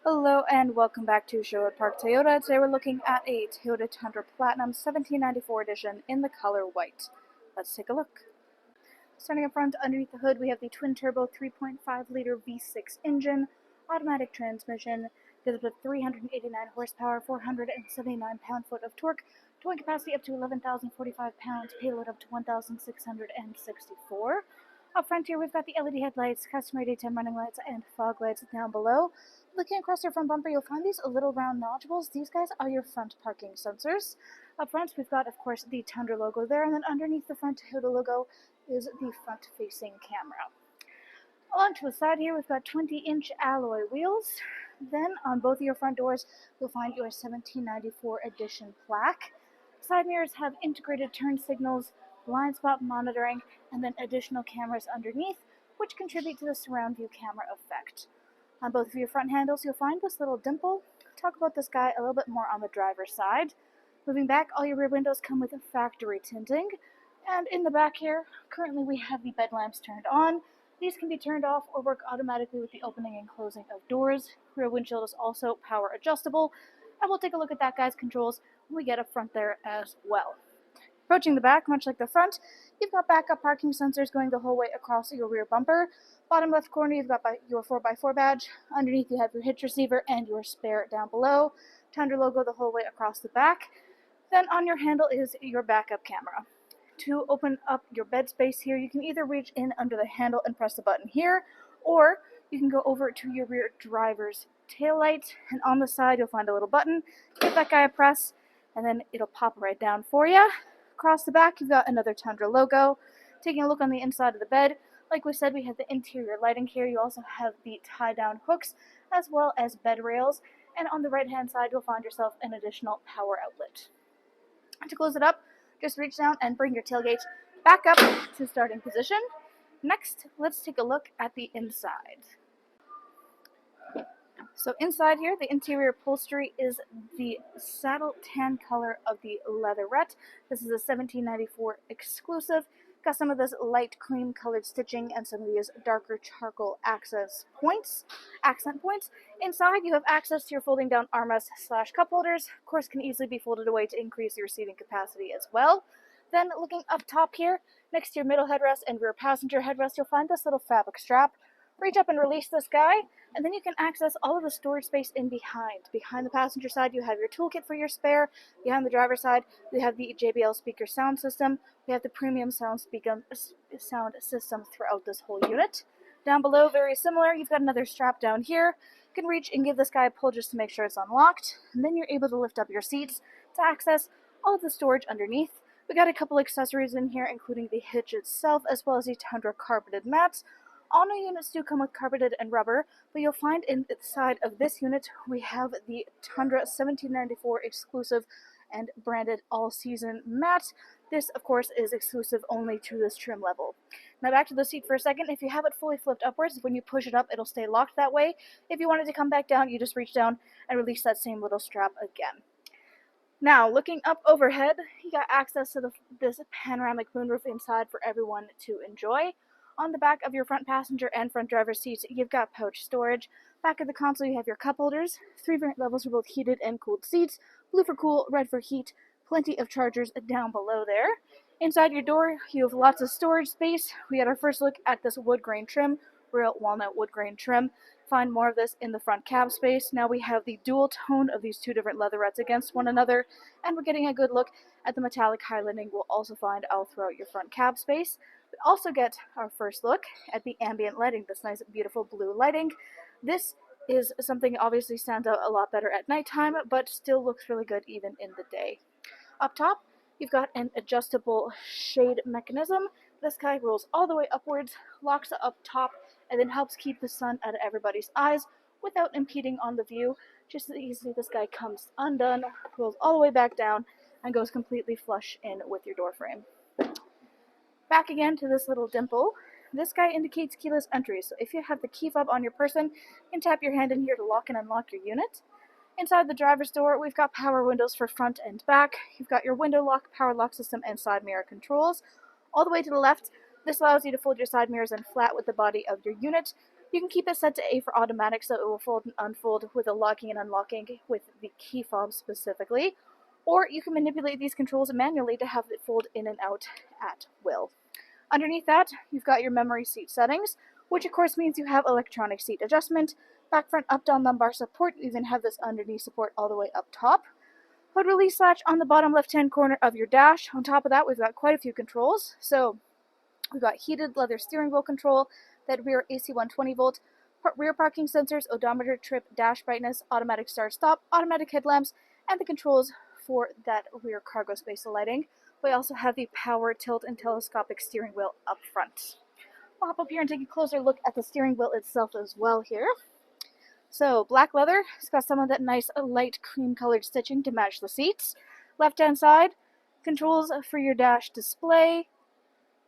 Hello and welcome back to Sherwood Park Toyota. Today we're looking at a Toyota Tundra Platinum 1794 edition in the color white. Let's take a look. Starting up front, underneath the hood, we have the twin-turbo 3.5-liter V6 engine, automatic transmission, gives us 389 horsepower, 479 pound-foot of torque, towing capacity up to 11,045 pounds, payload up to 1,664. Up front here, we've got the LED headlights, customary daytime running lights, and fog lights down below. Looking across your front bumper, you'll find these little round nodules. These guys are your front parking sensors. Up front, we've got, of course, the Tundra logo there, and then underneath the front Toyota logo is the front-facing camera. Along to the side here, we've got 20-inch alloy wheels. Then on both of your front doors, you'll find your 1794 edition plaque. Side mirrors have integrated turn signals, blind spot monitoring, and then additional cameras underneath, which contribute to the surround view camera effect. On both of your front handles, you'll find this little dimple. Talk about this guy a little bit more on the driver's side. Moving back, all your rear windows come with factory tinting. And in the back here, currently we have the bed lamps turned on. These can be turned off or work automatically with the opening and closing of doors. Rear windshield is also power adjustable. And we'll take a look at that guy's controls when we get up front there as well. Approaching the back, much like the front, you've got backup parking sensors going the whole way across your rear bumper. Bottom left corner, you've got your 4x4 badge. Underneath, you have your hitch receiver and your spare down below. Tundra logo the whole way across the back. Then on your handle is your backup camera. To open up your bed space here, you can either reach in under the handle and press the button here, or you can go over to your rear driver's taillight, and on the side you'll find a little button. Give that guy a press, and then it'll pop right down for you. Across the back, you've got another Tundra logo. Taking a look on the inside of the bed, like we said, we have the interior lighting here. You also have the tie-down hooks, as well as bed rails, and on the right-hand side, you'll find yourself an additional power outlet. To close it up, just reach down and bring your tailgate back up to starting position. Next, let's take a look at the inside. So inside here, the interior upholstery is the saddle tan color of the leatherette. This is a 1794 exclusive. Got some of this light cream colored stitching and some of these darker charcoal accent points. Inside, you have access to your folding down armrest / cup holders. Of course, can easily be folded away to increase your seating capacity as well. Then looking up top here, next to your middle headrest and rear passenger headrest, you'll find this little fabric strap. Reach up and release this guy, and then you can access all of the storage space in behind. Behind the passenger side, you have your toolkit for your spare. Behind the driver's side, we have the JBL speaker sound system. We have the premium sound system throughout this whole unit. Down below, very similar, you've got another strap down here. You can reach and give this guy a pull just to make sure it's unlocked. And then you're able to lift up your seats to access all of the storage underneath. We got a couple accessories in here, including the hitch itself, as well as the Tundra carpeted mats. All new units do come with carpeted and rubber, but you'll find inside of this unit we have the Tundra 1794 exclusive and branded all-season mat. This, of course, is exclusive only to this trim level. Now back to the seat for a second. If you have it fully flipped upwards, when you push it up, it'll stay locked that way. If you want it to come back down, you just reach down and release that same little strap again. Now, looking up overhead, you got access to this panoramic moonroof inside for everyone to enjoy. On the back of your front passenger and front driver seats, you've got pouch storage. Back of the console, you have your cup holders, 3 variant levels for both heated and cooled seats, blue for cool, red for heat, plenty of chargers down below there. Inside your door, you have lots of storage space. We had our first look at this wood grain trim, real walnut wood grain trim. Find more of this in the front cab space. Now we have the dual tone of these two different leatherettes against one another, and we're getting a good look at the metallic highlighting we'll also find all throughout your front cab space. We also get our first look at the ambient lighting, this nice beautiful blue lighting. This is something that obviously stands out a lot better at nighttime, but still looks really good even in the day. Up top, you've got an adjustable shade mechanism. This guy rolls all the way upwards, locks up top, and then helps keep the sun out of everybody's eyes without impeding on the view. Just as easily, this guy comes undone, rolls all the way back down, and goes completely flush in with your door frame. Back again to this little dimple. This guy indicates keyless entry, so if you have the key fob on your person, you can tap your hand in here to lock and unlock your unit. Inside the driver's door, we've got power windows for front and back. You've got your window lock, power lock system, and side mirror controls. All the way to the left, this allows you to fold your side mirrors in flat with the body of your unit. You can keep it set to A for automatic, so it will fold and unfold with the locking and unlocking with the key fob specifically, or you can manipulate these controls manually to have it fold in and out at will. Underneath that, you've got your memory seat settings, which of course means you have electronic seat adjustment, back, front, up, down, lumbar support. You even have this underneath support all the way up top. Hood release latch on the bottom left-hand corner of your dash. On top of that, we've got quite a few controls. So we've got heated leather steering wheel control, that rear AC 120 volt, rear parking sensors, odometer, trip, dash brightness, automatic start-stop, automatic headlamps, and the controls for that rear cargo space lighting. We also have the power tilt and telescopic steering wheel up front. I'll hop up here and take a closer look at the steering wheel itself as well here. So, black leather, it's got some of that nice light cream colored stitching to match the seats. Left hand side, controls for your dash display,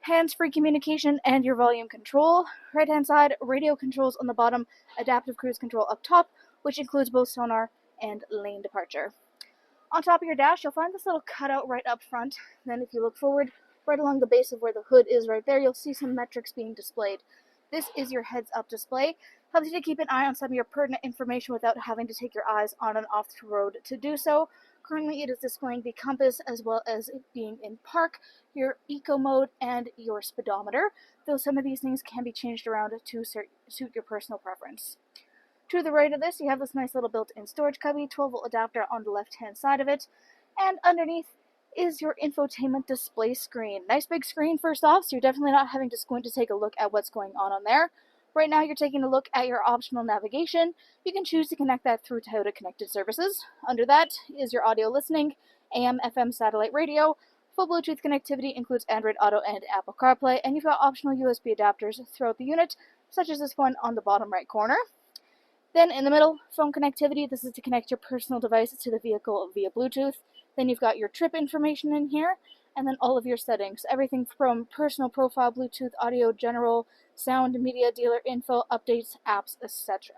hands-free communication, and your volume control. Right hand side, radio controls on the bottom, adaptive cruise control up top, which includes both sonar and lane departure. On top of your dash, you'll find this little cutout right up front. Then if you look forward, right along the base of where the hood is right there, you'll see some metrics being displayed. This is your heads-up display. Helps you to keep an eye on some of your pertinent information without having to take your eyes on and off the road to do so. Currently, it is displaying the compass as well as it being in park, your eco mode, and your speedometer, though some of these things can be changed around to suit your personal preference. To the right of this, you have this nice little built-in storage cubby, 12-volt adapter on the left-hand side of it, and underneath is your infotainment display screen. Nice big screen first off, so you're definitely not having to squint to take a look at what's going on there. Right now, you're taking a look at your optional navigation. You can choose to connect that through Toyota Connected Services. Under that is your audio listening, AM, FM satellite radio. Full Bluetooth connectivity includes Android Auto and Apple CarPlay, and you've got optional USB adapters throughout the unit, such as this one on the bottom right corner. Then in the middle, phone connectivity. This is to connect your personal device to the vehicle via Bluetooth. Then you've got your trip information in here, and then all of your settings. Everything from personal profile, Bluetooth, audio, general, sound, media, dealer info, updates, apps, etc.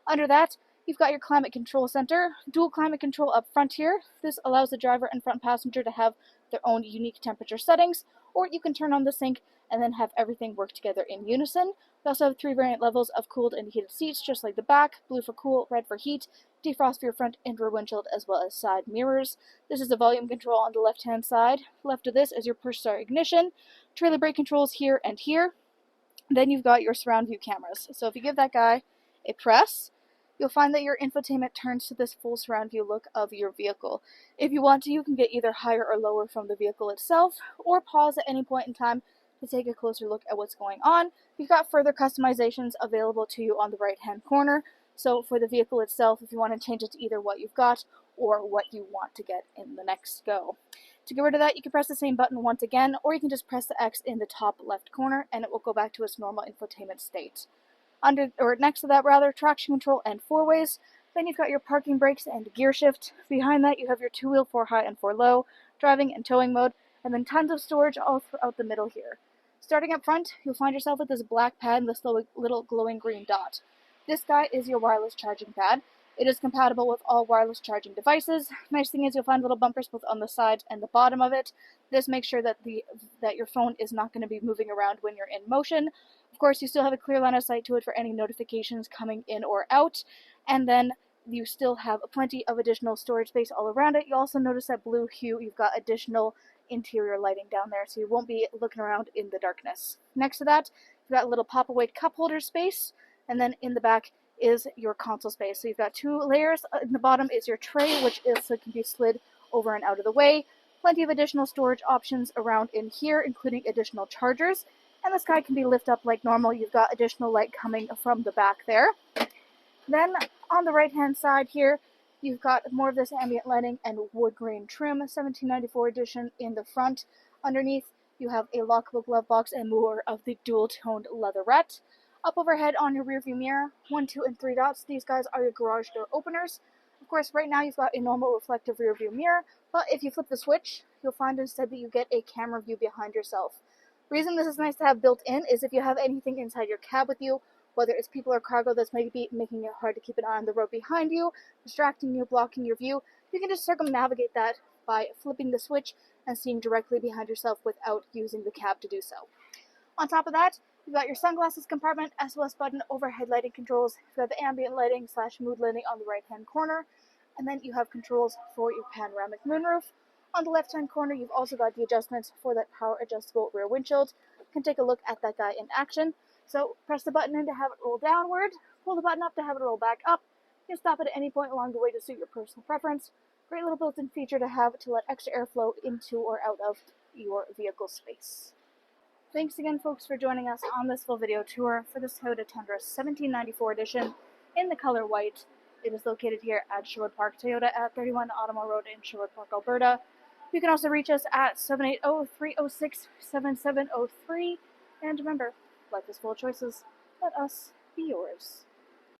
Under that, you've got your climate control center. Dual climate control up front here. This allows the driver and front passenger to have their own unique temperature settings, or you can turn on the sync and then have everything work together in unison. We also have 3 variant levels of cooled and heated seats, just like the back: blue for cool, red for heat, defrost for your front and rear windshield, as well as side mirrors. This is the volume control on the left-hand side. Left of this is your push-start ignition, trailer brake controls here and here. Then you've got your surround view cameras. So if you give that guy a press, you'll find that your infotainment turns to this full surround view look of your vehicle. If you want to, you can get either higher or lower from the vehicle itself, or pause at any point in time to take a closer look at what's going on. You've got further customizations available to you on the right-hand corner. So for the vehicle itself, if you want to change it to either what you've got or what you want to get in the next go. To get rid of that, you can press the same button once again, or you can just press the X in the top left corner and it will go back to its normal infotainment state. Next to that, traction control and 4-ways. Then you've got your parking brakes and gear shift. Behind that, you have your 2-wheel 4 high and 4 low, driving and towing mode, and then tons of storage all throughout the middle here. Starting up front, you'll find yourself with this black pad and this little glowing green dot. This guy is your wireless charging pad. It is compatible with all wireless charging devices. Nice thing is you'll find little bumpers both on the side and the bottom of it. This makes sure that your phone is not going to be moving around when you're in motion. Of course, you still have a clear line of sight to it for any notifications coming in or out. And then you still have plenty of additional storage space all around it. You also notice that blue hue, you've got additional interior lighting down there, so you won't be looking around in the darkness. Next to that, you've got a little pop-away cup holder space, and then in the back is your console space. So you've got 2 layers. In the bottom is your tray, which can be slid over and out of the way. Plenty of additional storage options around in here, including additional chargers. And this guy can be lifted up like normal. You've got additional light coming from the back there. Then on the right-hand side here, you've got more of this ambient lighting and wood grain trim, 1794 edition in the front. Underneath, you have a lockable glove box and more of the dual-toned leatherette. Up overhead on your rearview mirror, 1, 2, and 3 dots. These guys are your garage door openers. Of course, right now you've got a normal reflective rearview mirror, but if you flip the switch, you'll find instead that you get a camera view behind yourself. The reason this is nice to have built in is if you have anything inside your cab with you, whether it's people or cargo that's maybe making it hard to keep an eye on the road behind you, distracting you, blocking your view, you can just circumnavigate that by flipping the switch and seeing directly behind yourself without using the cab to do so. On top of that, You've got your sunglasses compartment, SOS button, overhead lighting controls. You've got the ambient lighting / mood lighting on the right hand corner. And then you have controls for your panoramic moonroof. On the left hand corner, you've also got the adjustments for that power adjustable rear windshield. You can take a look at that guy in action. So press the button in to have it roll downward, pull the button up to have it roll back up. You can stop it at any point along the way to suit your personal preference. Great little built-in feature to have to let extra airflow into or out of your vehicle space. Thanks again, folks, for joining us on this full video tour for this Toyota Tundra 1794 edition in the color white. It is located here at Sherwood Park Toyota at 31 Ottawa Road in Sherwood Park, Alberta. You can also reach us at 780-306-7703. And remember, life is full of choices. Let us be yours.